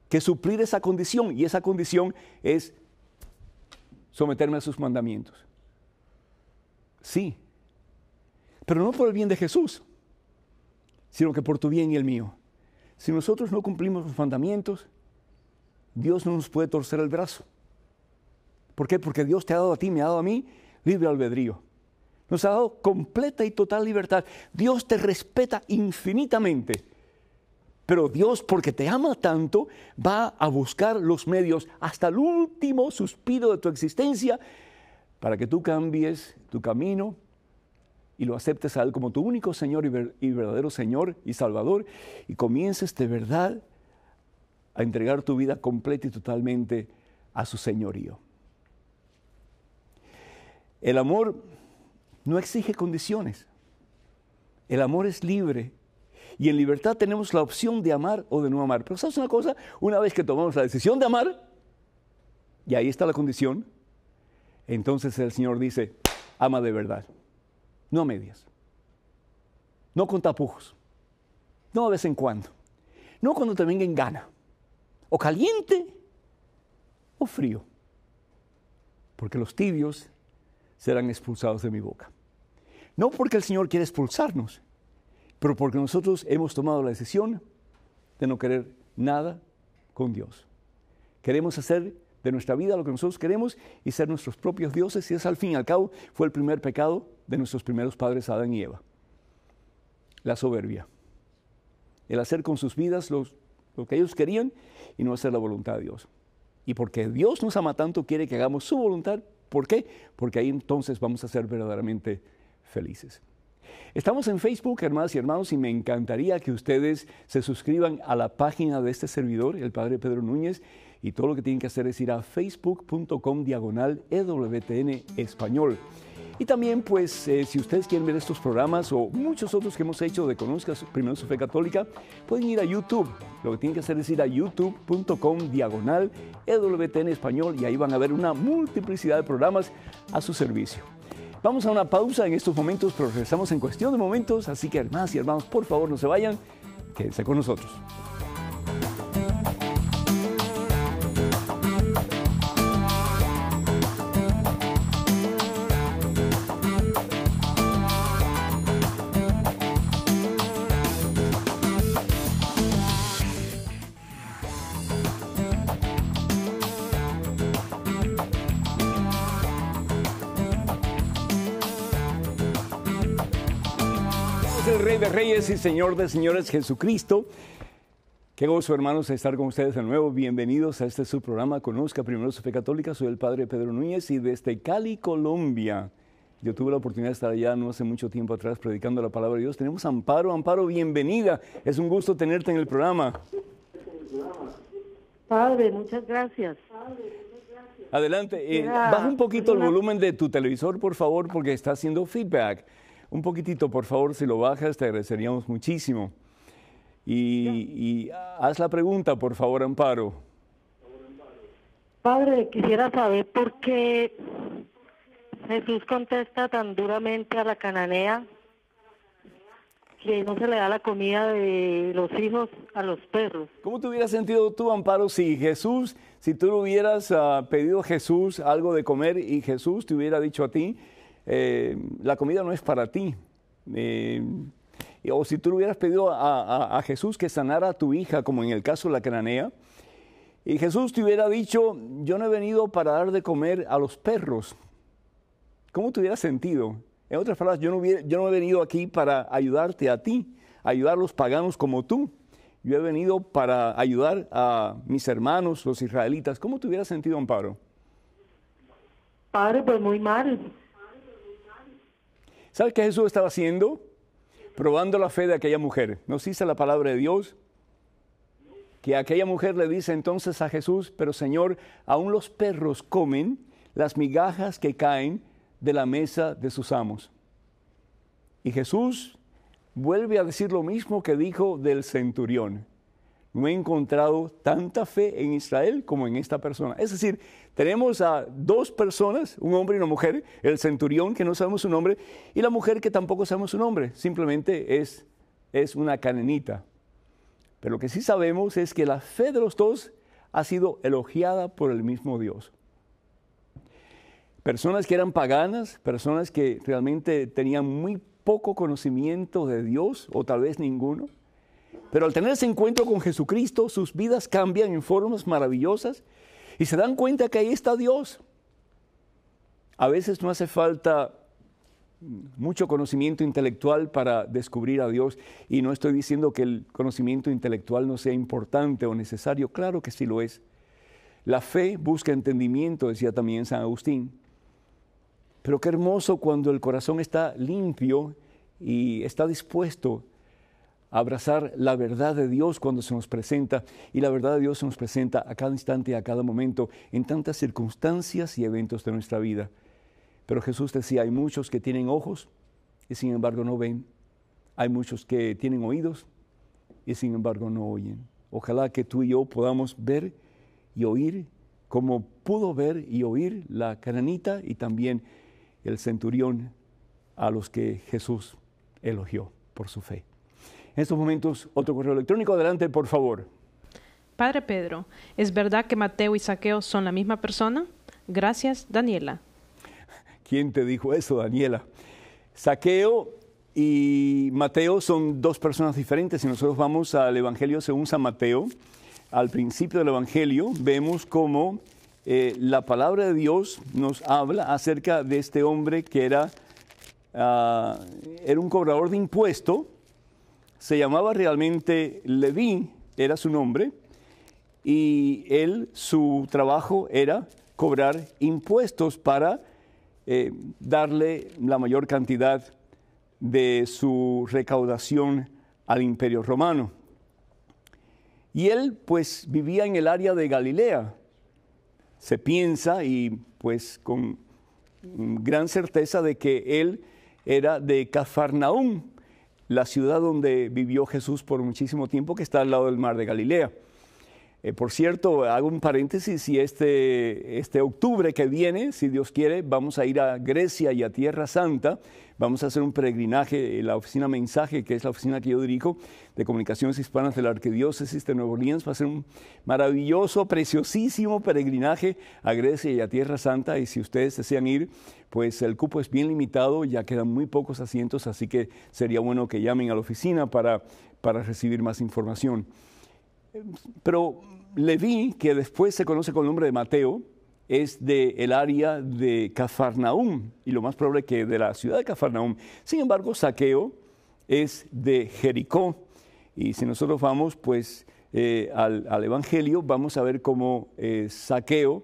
que suplir esa condición, y esa condición es someterme a sus mandamientos. Sí, pero no por el bien de Jesús, sino que por tu bien y el mío. Si nosotros no cumplimos los mandamientos, Dios no nos puede torcer el brazo. ¿Por qué? Porque Dios te ha dado a ti, me ha dado a mí, libre albedrío. Nos ha dado completa y total libertad. Dios te respeta infinitamente. Pero Dios, porque te ama tanto, va a buscar los medios hasta el último suspiro de tu existencia para que tú cambies tu camino y lo aceptes a Él como tu único Señor y verdadero Señor y Salvador, y comiences de verdad a entregar tu vida completa y totalmente a su señorío. El amor no exige condiciones. El amor es libre. Y en libertad tenemos la opción de amar o de no amar. Pero ¿sabes una cosa? Una vez que tomamos la decisión de amar, y ahí está la condición, entonces el Señor dice, ama de verdad. No a medias. No con tapujos. No de vez en cuando. No cuando te venga en gana. O caliente o frío. Porque los tibios serán expulsados de mi boca. No porque el Señor quiere expulsarnos, pero porque nosotros hemos tomado la decisión de no querer nada con Dios. Queremos hacer de nuestra vida lo que nosotros queremos y ser nuestros propios dioses, y eso al fin y al cabo fue el primer pecado de nuestros primeros padres, Adán y Eva. La soberbia. El hacer con sus vidas lo que ellos querían y no hacer la voluntad de Dios. Y porque Dios nos ama tanto, quiere que hagamos su voluntad. ¿Por qué? Porque ahí entonces vamos a ser verdaderamente felices. Estamos en Facebook, hermanas y hermanos, y me encantaría que ustedes se suscriban a la página de este servidor, el Padre Pedro Núñez, y todo lo que tienen que hacer es ir a facebook.com/EWTN Español. Y también, pues, si ustedes quieren ver estos programas o muchos otros que hemos hecho de Conozca Primero su Fe Católica, pueden ir a YouTube. Lo que tienen que hacer es ir a youtube.com/EWTN Español y ahí van a ver una multiplicidad de programas a su servicio. Vamos a una pausa en estos momentos, pero regresamos en cuestión de momentos, así que hermanas y hermanos, por favor, no se vayan, quédense con nosotros. El Rey de Reyes y Señor de Señores, Jesucristo. Qué gozo, hermanos, estar con ustedes de nuevo. Bienvenidos a este su programa, Conozca Primero su Fe Católica. Soy el Padre Pedro Núñez y desde Cali, Colombia. Yo tuve la oportunidad de estar allá no hace mucho tiempo atrás predicando la palabra de Dios. Tenemos a Amparo. Amparo, bienvenida. Es un gusto tenerte en el programa. Padre, muchas gracias. Adelante. Baja un poquito el volumen de tu televisor, por favor, porque está haciendo feedback. Un poquitito, por favor, si lo bajas, te agradeceríamos muchísimo. Y haz la pregunta, por favor, Amparo. Padre, quisiera saber por qué Jesús contesta tan duramente a la cananea que no se le da la comida de los hijos a los perros. ¿Cómo te hubieras sentido tú, Amparo, si tú le hubieras pedido a Jesús algo de comer y Jesús te hubiera dicho a ti, la comida no es para ti? O si tú le hubieras pedido a Jesús que sanara a tu hija, como en el caso de la cananea, y Jesús te hubiera dicho, yo no he venido para dar de comer a los perros. ¿Cómo te hubieras sentido? En otras palabras, yo no he venido aquí para ayudarte a ti, ayudar a los paganos como tú. Yo he venido para ayudar a mis hermanos, los israelitas. ¿Cómo te hubieras sentido, Amparo? Padre, pues muy mal. ¿Sabes qué Jesús estaba haciendo? Probando la fe de aquella mujer. ¿Nos dice la palabra de Dios? Que aquella mujer le dice entonces a Jesús, pero Señor, aún los perros comen las migajas que caen de la mesa de sus amos. Y Jesús vuelve a decir lo mismo que dijo del centurión. No he encontrado tanta fe en Israel como en esta persona. Es decir, tenemos a dos personas, un hombre y una mujer, el centurión que no sabemos su nombre y la mujer que tampoco sabemos su nombre, simplemente es una cananita. Pero lo que sí sabemos es que la fe de los dos ha sido elogiada por el mismo Dios. Personas que eran paganas, personas que realmente tenían muy poco conocimiento de Dios o tal vez ninguno, pero al tener ese encuentro con Jesucristo, sus vidas cambian en formas maravillosas y se dan cuenta que ahí está Dios. A veces no hace falta mucho conocimiento intelectual para descubrir a Dios, y no estoy diciendo que el conocimiento intelectual no sea importante o necesario, claro que sí lo es. La fe busca entendimiento, decía también San Agustín. Pero qué hermoso cuando el corazón está limpio y está dispuesto a abrazar la verdad de Dios cuando se nos presenta, y la verdad de Dios se nos presenta a cada instante y a cada momento, en tantas circunstancias y eventos de nuestra vida. Pero Jesús decía, hay muchos que tienen ojos y sin embargo no ven. Hay muchos que tienen oídos y sin embargo no oyen. Ojalá que tú y yo podamos ver y oír como pudo ver y oír la cananita y también el centurión, a los que Jesús elogió por su fe. En estos momentos, otro correo electrónico. Adelante, por favor. Padre Pedro, ¿es verdad que Mateo y Zaqueo son la misma persona? Gracias, Daniela. ¿Quién te dijo eso, Daniela? Zaqueo y Mateo son dos personas diferentes. Si nosotros vamos al Evangelio según San Mateo, al principio del Evangelio, vemos cómo la palabra de Dios nos habla acerca de este hombre que era un cobrador de impuesto. Se llamaba realmente Leví, era su nombre, y su trabajo era cobrar impuestos para darle la mayor cantidad de su recaudación al Imperio Romano. Y él pues vivía en el área de Galilea. Se piensa y pues con gran certeza de que él era de Cafarnaúm, la ciudad donde vivió Jesús por muchísimo tiempo, que está al lado del mar de Galilea. Por cierto, hago un paréntesis, y este octubre que viene, si Dios quiere, vamos a ir a Grecia y a Tierra Santa. Vamos a hacer un peregrinaje en la oficina Mensaje, que es la oficina que yo dirijo, de comunicaciones hispanas de la Arquidiócesis de Nueva Orleans. Va a ser un maravilloso, preciosísimo peregrinaje a Grecia y a Tierra Santa, y si ustedes desean ir, pues el cupo es bien limitado, ya quedan muy pocos asientos, así que sería bueno que llamen a la oficina para recibir más información. Pero Leví, que después se conoce con el nombre de Mateo, es del área de Cafarnaúm, y lo más probable que de la ciudad de Cafarnaúm. Sin embargo, Zaqueo es de Jericó, y si nosotros vamos pues al Evangelio, vamos a ver cómo Zaqueo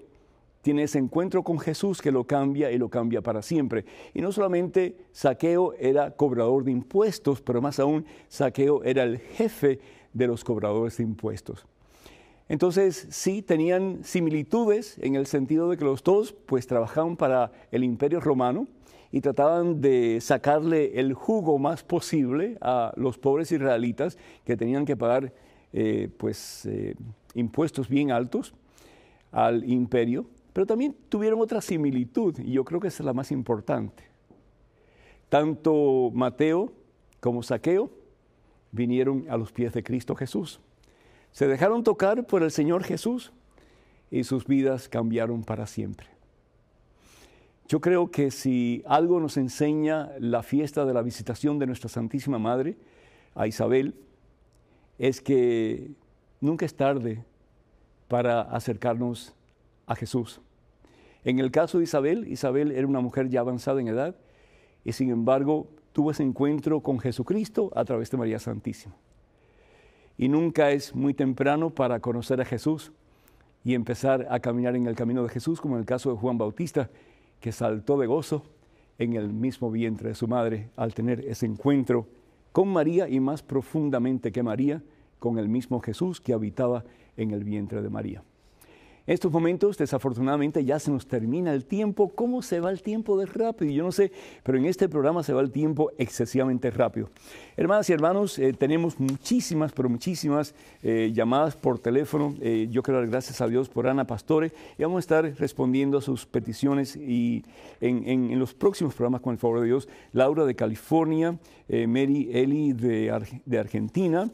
tiene ese encuentro con Jesús que lo cambia, y lo cambia para siempre. Y no solamente Zaqueo era cobrador de impuestos, pero más aún Zaqueo era el jefe de los cobradores de impuestos. Entonces sí tenían similitudes en el sentido de que los dos pues trabajaban para el Imperio Romano y trataban de sacarle el jugo más posible a los pobres israelitas que tenían que pagar impuestos bien altos al imperio, pero también tuvieron otra similitud, y yo creo que esa es la más importante. Tanto Mateo como Zaqueo vinieron a los pies de Cristo Jesús. Se dejaron tocar por el Señor Jesús y sus vidas cambiaron para siempre. Yo creo que si algo nos enseña la fiesta de la visitación de nuestra Santísima Madre a Isabel, es que nunca es tarde para acercarnos a Jesús. En el caso de Isabel, Isabel era una mujer ya avanzada en edad, y sin embargo tuvo ese encuentro con Jesucristo a través de María Santísima. Y nunca es muy temprano para conocer a Jesús y empezar a caminar en el camino de Jesús, como en el caso de Juan Bautista, que saltó de gozo en el mismo vientre de su madre al tener ese encuentro con María, y más profundamente que María, con el mismo Jesús que habitaba en el vientre de María. En estos momentos, desafortunadamente, ya se nos termina el tiempo. ¿Cómo se va el tiempo de rápido? Yo no sé, pero en este programa se va el tiempo excesivamente rápido. Hermanas y hermanos, tenemos muchísimas llamadas por teléfono. Yo quiero dar gracias a Dios por Ana Pastore, y vamos a estar respondiendo a sus peticiones y en los próximos programas, con el favor de Dios. Laura de California, Mary Eli de Argentina,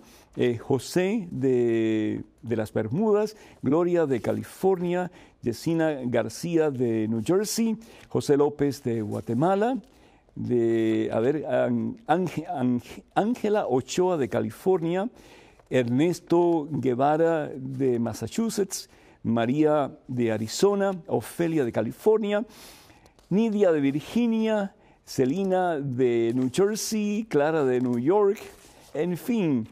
José de las Bermudas, Gloria de California, Yesina García de New Jersey, José López de Guatemala, Ángela Ochoa de California, Ernesto Guevara de Massachusetts, María de Arizona, Ofelia de California, Nidia de Virginia, Celina de New Jersey, Clara de New York, en fin.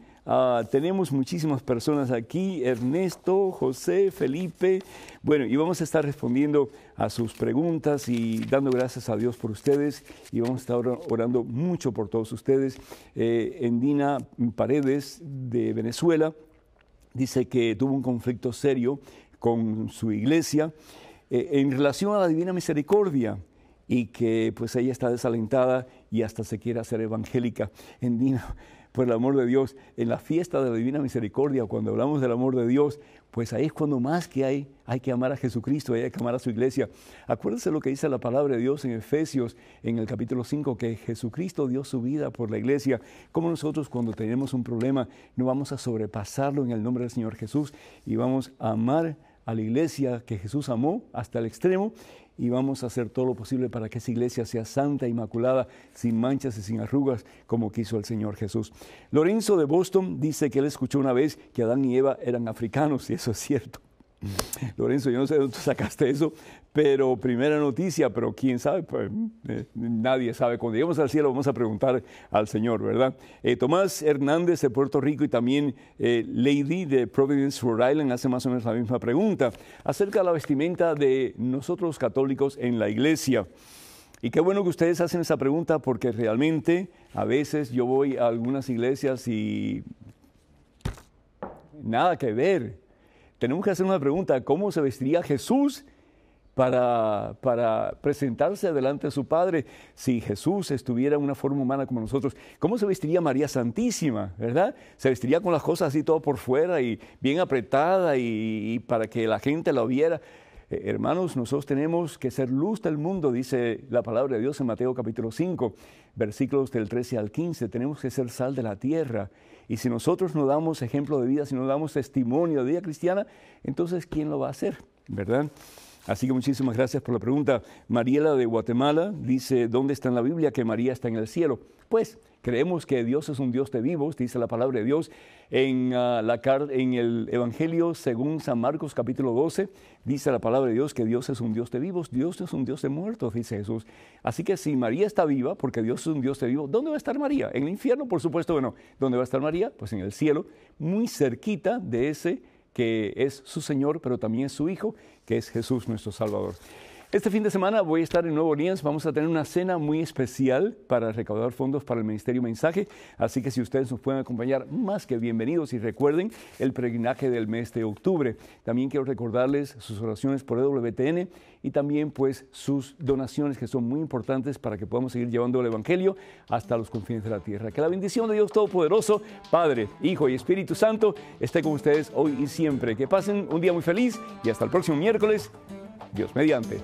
Tenemos muchísimas personas aquí, Ernesto, José, Felipe. Bueno, y vamos a estar respondiendo a sus preguntas y dando gracias a Dios por ustedes, y vamos a estar orando mucho por todos ustedes. Endina Paredes de Venezuela dice que tuvo un conflicto serio con su iglesia en relación a la Divina Misericordia, y que pues ella está desalentada y hasta se quiere hacer evangélica. Endina, por el amor de Dios, en la fiesta de la Divina Misericordia, cuando hablamos del amor de Dios, pues ahí es cuando más que hay que amar a Jesucristo, hay que amar a su iglesia. Acuérdense lo que dice la palabra de Dios en Efesios, en el capítulo 5, que Jesucristo dio su vida por la iglesia. Como nosotros, cuando tenemos un problema, no vamos a sobrepasarlo en el nombre del Señor Jesús, y vamos a amar a la iglesia que Jesús amó hasta el extremo, y vamos a hacer todo lo posible para que esa iglesia sea santa, inmaculada, sin manchas y sin arrugas, como quiso el Señor Jesús. Lorenzo de Boston dice que él escuchó una vez que Adán y Eva eran africanos, y eso es cierto. Lorenzo, yo no sé de dónde sacaste eso, pero primera noticia, pero quién sabe, pues, nadie sabe. Cuando lleguemos al cielo vamos a preguntar al Señor, ¿verdad? Tomás Hernández de Puerto Rico, y también Lady de Providence, Rhode Island, hace más o menos la misma pregunta acerca de la vestimenta de nosotros católicos en la iglesia. Y qué bueno que ustedes hacen esa pregunta porque realmente a veces yo voy a algunas iglesias y nada que ver. Tenemos que hacer una pregunta, ¿cómo se vestiría Jesús para presentarse delante de su Padre? Si Jesús estuviera en una forma humana como nosotros, ¿cómo se vestiría María Santísima, verdad? Se vestiría con las cosas así todo por fuera y bien apretada y para que la gente la viera. Hermanos, nosotros tenemos que ser luz del mundo, dice la palabra de Dios en Mateo capítulo 5, versículos del 13 al 15. Tenemos que ser sal de la tierra. Y si nosotros no damos ejemplo de vida, si no damos testimonio de vida cristiana, entonces ¿quién lo va a hacer? ¿Verdad? Así que muchísimas gracias por la pregunta. Mariela de Guatemala dice, ¿dónde está en la Biblia que María está en el cielo? Pues creemos que Dios es un Dios de vivos, dice la palabra de Dios en el Evangelio según San Marcos capítulo 12, dice la palabra de Dios que Dios es un Dios de vivos, Dios no es un Dios de muertos, dice Jesús. Así que si María está viva, porque Dios es un Dios de vivos, ¿dónde va a estar María? ¿En el infierno? Por supuesto que no. ¿Dónde va a estar María? Pues en el cielo, muy cerquita de ese que es su Señor, pero también es su Hijo, que es Jesús nuestro Salvador. Este fin de semana voy a estar en Nueva Orleans, vamos a tener una cena muy especial para recaudar fondos para el Ministerio Mensaje, así que si ustedes nos pueden acompañar, más que bienvenidos, y recuerden el peregrinaje del mes de octubre. También quiero recordarles sus oraciones por EWTN y también pues sus donaciones que son muy importantes para que podamos seguir llevando el Evangelio hasta los confines de la tierra. Que la bendición de Dios Todopoderoso, Padre, Hijo y Espíritu Santo esté con ustedes hoy y siempre. Que pasen un día muy feliz y hasta el próximo miércoles. Dios mediante.